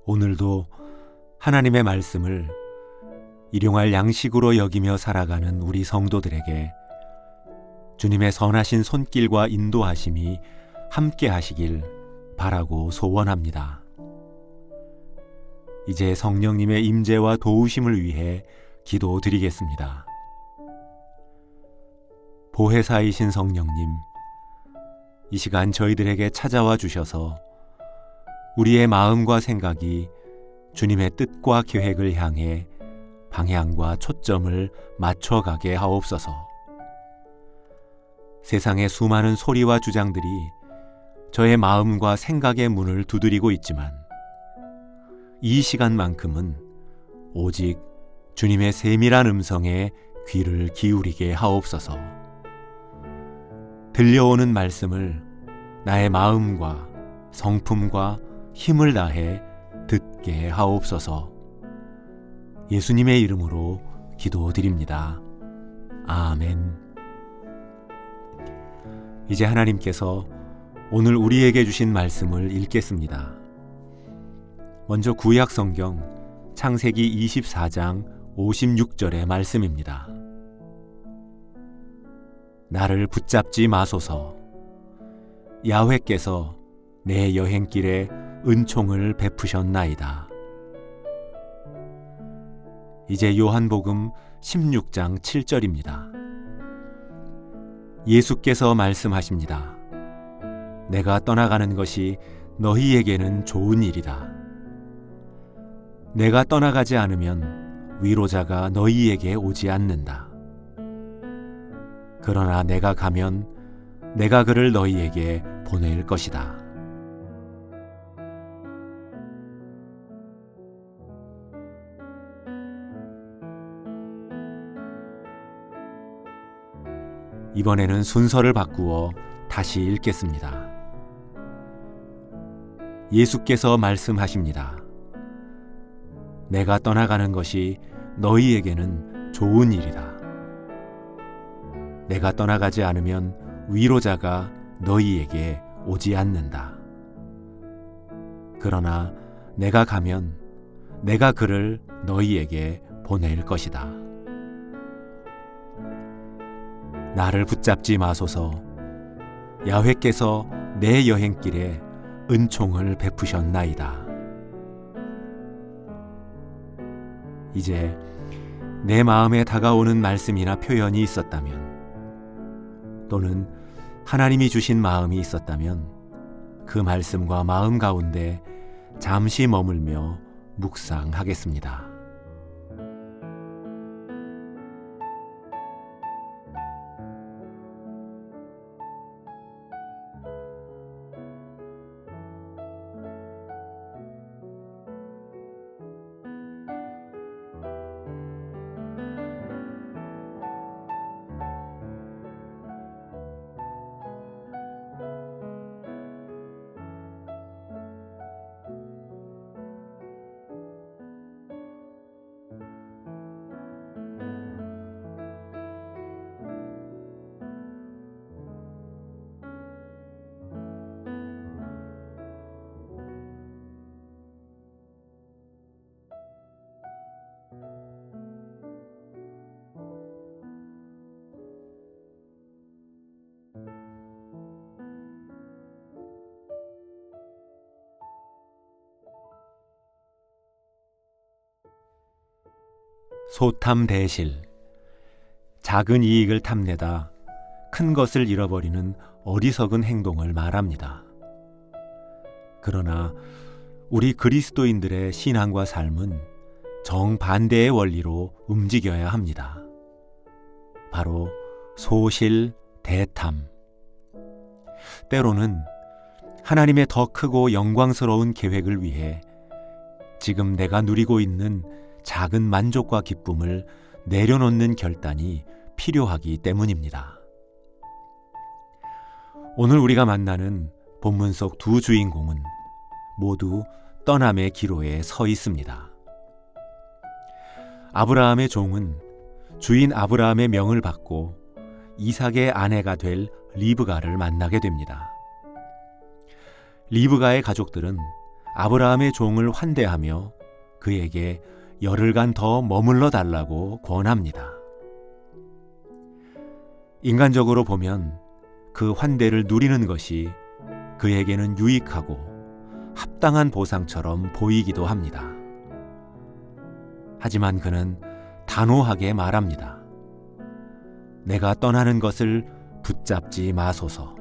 오늘도 하나님의 말씀을 일용할 양식으로 여기며 살아가는 우리 성도들에게 주님의 선하신 손길과 인도하심이 함께 하시길 바라고 소원합니다. 이제 성령님의 임재와 도우심을 위해 기도드리겠습니다. 보혜사이신 성령님, 이 시간 저희들에게 찾아와 주셔서 우리의 마음과 생각이 주님의 뜻과 계획을 향해 방향과 초점을 맞춰가게 하옵소서. 세상의 수많은 소리와 주장들이 저의 마음과 생각의 문을 두드리고 있지만 이 시간만큼은 오직 주님의 세밀한 음성에 귀를 기울이게 하옵소서. 들려오는 말씀을 나의 마음과 성품과 힘을 다해 듣게 하옵소서. 예수님의 이름으로 기도드립니다. 아멘. 이제 하나님께서 오늘 우리에게 주신 말씀을 읽겠습니다. 먼저 구약 성경 창세기 24장 56절의 말씀입니다. 나를 붙잡지 마소서. 야훼께서 내 여행길에 은총을 베푸셨나이다. 이제 요한복음 16장 7절입니다. 예수께서 말씀하십니다. 내가 떠나가는 것이 너희에게는 좋은 일이다. 내가 떠나가지 않으면 위로자가 너희에게 오지 않는다. 그러나 내가 가면 내가 그를 너희에게 보낼 것이다. 이번에는 순서를 바꾸어 다시 읽겠습니다. 예수께서 말씀하십니다. 내가 떠나가는 것이 너희에게는 좋은 일이다. 내가 떠나가지 않으면 위로자가 너희에게 오지 않는다. 그러나 내가 가면 내가 그를 너희에게 보낼 것이다. 나를 붙잡지 마소서. 야훼께서 내 여행길에 은총을 베푸셨나이다. 이제 내 마음에 다가오는 말씀이나 표현이 있었다면, 또는 하나님이 주신 마음이 있었다면 그 말씀과 마음 가운데 잠시 머물며 묵상하겠습니다. 소탐대실, 작은 이익을 탐내다 큰 것을 잃어버리는 어리석은 행동을 말합니다. 그러나 우리 그리스도인들의 신앙과 삶은 정반대의 원리로 움직여야 합니다. 바로 소실, 대탐. 때로는 하나님의 더 크고 영광스러운 계획을 위해 지금 내가 누리고 있는 작은 만족과 기쁨을 내려놓는 결단이 필요하기 때문입니다. 오늘 우리가 만나는 본문 속 두 주인공은 모두 떠남의 기로에 서 있습니다. 아브라함의 종은 주인 아브라함의 명을 받고 이삭의 아내가 될 리브가를 만나게 됩니다. 리브가의 가족들은 아브라함의 종을 환대하며 그에게 열흘간 더 머물러 달라고 권합니다. 인간적으로 보면 그 환대를 누리는 것이 그에게는 유익하고 합당한 보상처럼 보이기도 합니다. 하지만 그는 단호하게 말합니다. 내가 떠나는 것을 붙잡지 마소서.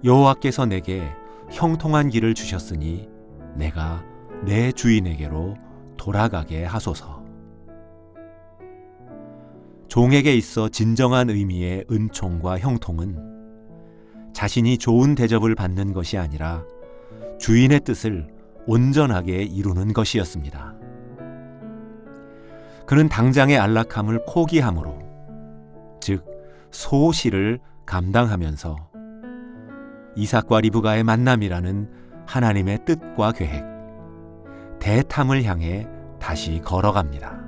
여호와께서 내게 형통한 길을 주셨으니 내가 내 주인에게로 돌아가게 하소서. 종에게 있어 진정한 의미의 은총과 형통은 자신이 좋은 대접을 받는 것이 아니라 주인의 뜻을 온전하게 이루는 것이었습니다. 그는 당장의 안락함을 포기함으로, 즉 소실을 감당하면서 이삭과 리브가의 만남이라는 하나님의 뜻과 계획, 대탐을 향해 다시 걸어갑니다.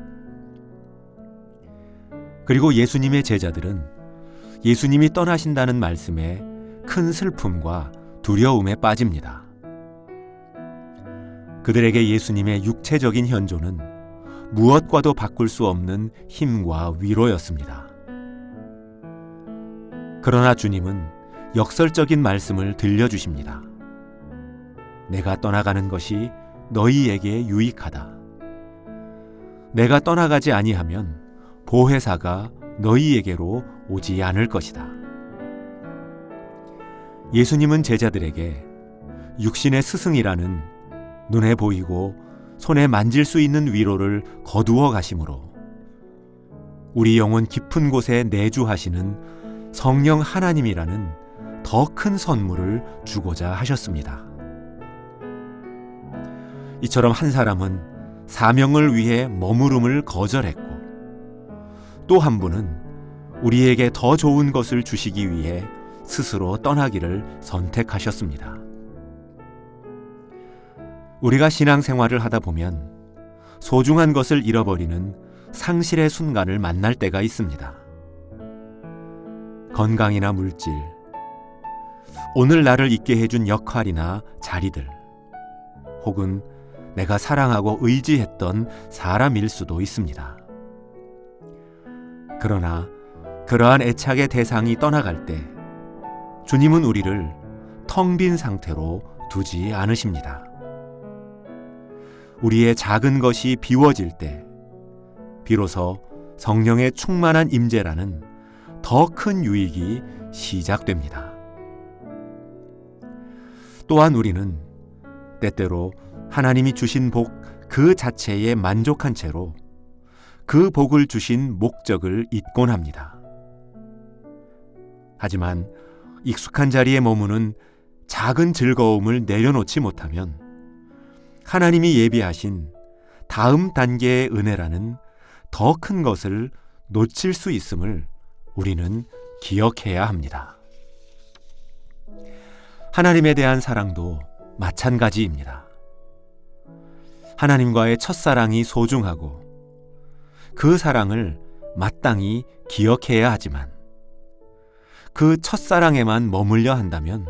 그리고 예수님의 제자들은 예수님이 떠나신다는 말씀에 큰 슬픔과 두려움에 빠집니다. 그들에게 예수님의 육체적인 현존은 무엇과도 바꿀 수 없는 힘과 위로였습니다. 그러나 주님은 역설적인 말씀을 들려주십니다. 내가 떠나가는 것이 너희에게 유익하다. 내가 떠나가지 아니하면 보혜사가 너희에게로 오지 않을 것이다. 예수님은 제자들에게 육신의 스승이라는 눈에 보이고 손에 만질 수 있는 위로를 거두어 가심으로 우리 영혼 깊은 곳에 내주하시는 성령 하나님이라는 더 큰 선물을 주고자 하셨습니다. 이처럼 한 사람은 사명을 위해 머무름을 거절했고, 또 한 분은 우리에게 더 좋은 것을 주시기 위해 스스로 떠나기를 선택하셨습니다. 우리가 신앙생활을 하다 보면 소중한 것을 잃어버리는 상실의 순간을 만날 때가 있습니다. 건강이나 물질, 오늘 나를 있게 해준 역할이나 자리들, 혹은 내가 사랑하고 의지했던 사람일 수도 있습니다. 그러나 그러한 애착의 대상이 떠나갈 때 주님은 우리를 텅 빈 상태로 두지 않으십니다. 우리의 작은 것이 비워질 때 비로소 성령의 충만한 임재라는 더 큰 유익이 시작됩니다. 또한 우리는 때때로 하나님이 주신 복 그 자체에 만족한 채로 그 복을 주신 목적을 잊곤 합니다. 하지만 익숙한 자리에 머무는 작은 즐거움을 내려놓지 못하면 하나님이 예비하신 다음 단계의 은혜라는 더 큰 것을 놓칠 수 있음을 우리는 기억해야 합니다. 하나님에 대한 사랑도 마찬가지입니다. 하나님과의 첫사랑이 소중하고 그 사랑을 마땅히 기억해야 하지만 그 첫사랑에만 머물려 한다면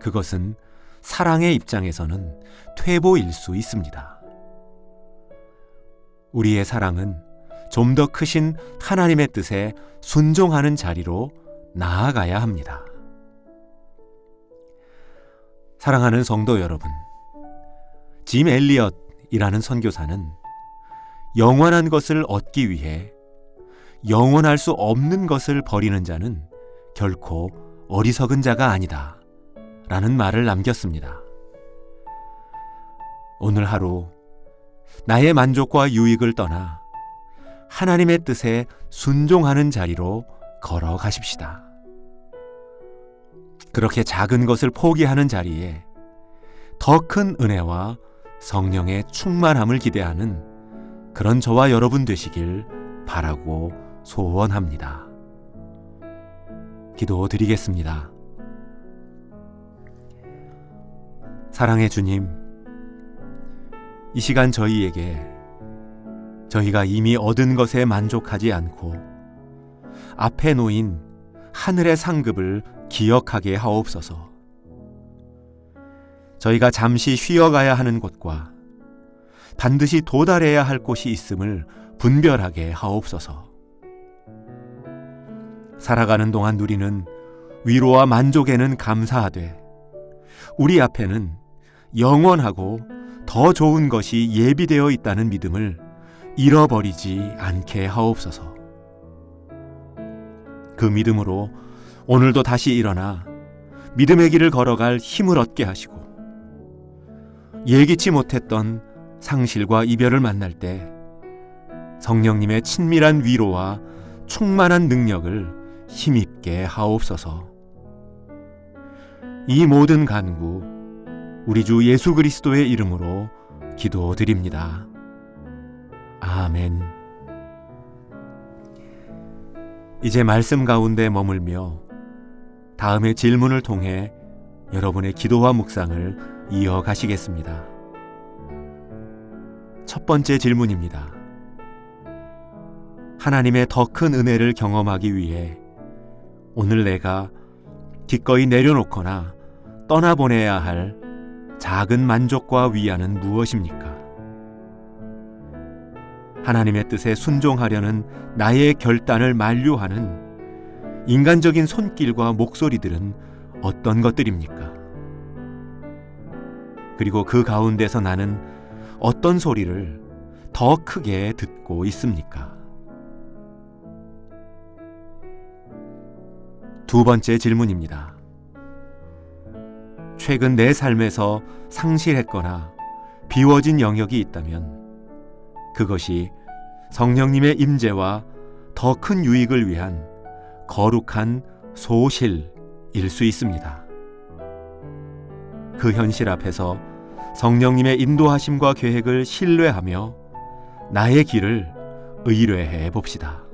그것은 사랑의 입장에서는 퇴보일 수 있습니다. 우리의 사랑은 좀 더 크신 하나님의 뜻에 순종하는 자리로 나아가야 합니다. 사랑하는 성도 여러분, 짐 엘리엇이라는 선교사는 영원한 것을 얻기 위해 영원할 수 없는 것을 버리는 자는 결코 어리석은 자가 아니다 라는 말을 남겼습니다. 오늘 하루 나의 만족과 유익을 떠나 하나님의 뜻에 순종하는 자리로 걸어가십시다. 그렇게 작은 것을 포기하는 자리에 더 큰 은혜와 성령의 충만함을 기대하는 그런 저와 여러분 되시길 바라고 소원합니다. 기도드리겠습니다. 사랑의 주님, 이 시간 저희에게 저희가 이미 얻은 것에 만족하지 않고 앞에 놓인 하늘의 상급을 기억하게 하옵소서. 저희가 잠시 쉬어가야 하는 곳과 반드시 도달해야 할 곳이 있음을 분별하게 하옵소서. 살아가는 동안 누리는 위로와 만족에는 감사하되 우리 앞에는 영원하고 더 좋은 것이 예비되어 있다는 믿음을 잃어버리지 않게 하옵소서. 그 믿음으로 오늘도 다시 일어나 믿음의 길을 걸어갈 힘을 얻게 하시고, 예기치 못했던 상실과 이별을 만날 때 성령님의 친밀한 위로와 충만한 능력을 힘입게 하옵소서. 이 모든 간구 우리 주 예수 그리스도의 이름으로 기도드립니다. 아멘. 이제 말씀 가운데 머물며 다음의 질문을 통해 여러분의 기도와 묵상을 이어가시겠습니다. 첫 번째 질문입니다. 하나님의 더 큰 은혜를 경험하기 위해 오늘 내가 기꺼이 내려놓거나 떠나보내야 할 작은 만족과 위안은 무엇입니까? 하나님의 뜻에 순종하려는 나의 결단을 만류하는 인간적인 손길과 목소리들은 어떤 것들입니까? 그리고 그 가운데서 나는 어떤 소리를 더 크게 듣고 있습니까? 두 번째 질문입니다. 최근 내 삶에서 상실했거나 비워진 영역이 있다면 그것이 성령님의 임재와 더 큰 유익을 위한 거룩한 소실일 수 있습니다. 그 현실 앞에서 성령님의 인도하심과 계획을 신뢰하며 나의 길을 의뢰해 봅시다.